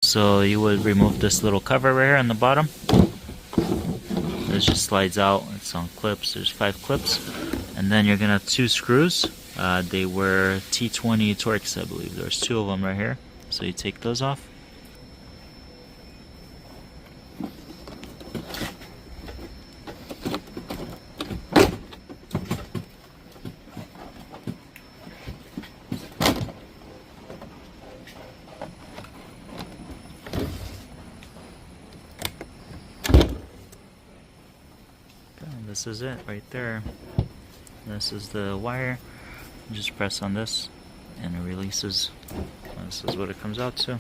So you would remove this little cover right here on the bottom. This just slides out. It's on clips. There's 5 clips. And then you're gonna have 2 screws. They were T20 Torx, I believe. There's 2 of them right here. So you take those off. This is it right there. This is the wire. You just press on this and it releases. This is what it comes out to.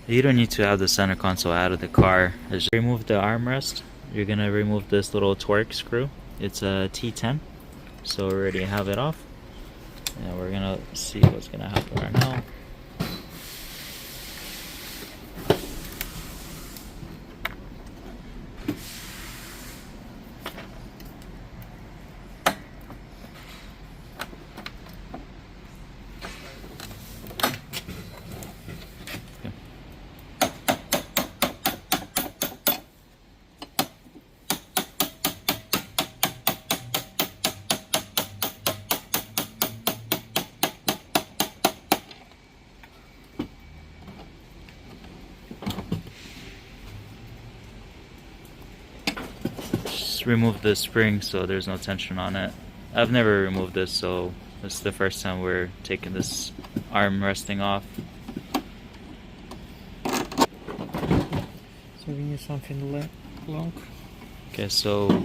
You don't need to have the center console out of the car. Just remove the armrest. You're gonna remove this little Torx screw. It's a T10, so we already have it off. And we're gonna see what's gonna happen right now. Remove the spring so there's no tension on it. I've never removed this, so this is the first time we're taking this arm resting off. So we need something long. Okay, so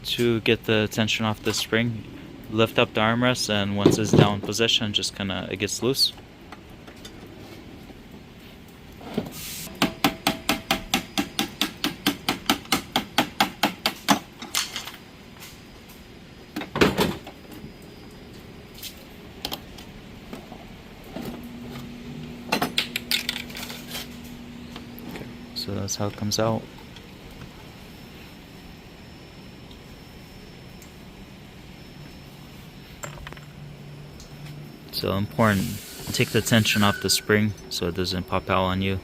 to get the tension off the spring, lift up the armrest, and once it's down position, just kinda it gets loose. So that's how it comes out. So important, take the tension off the spring so it doesn't pop out on you.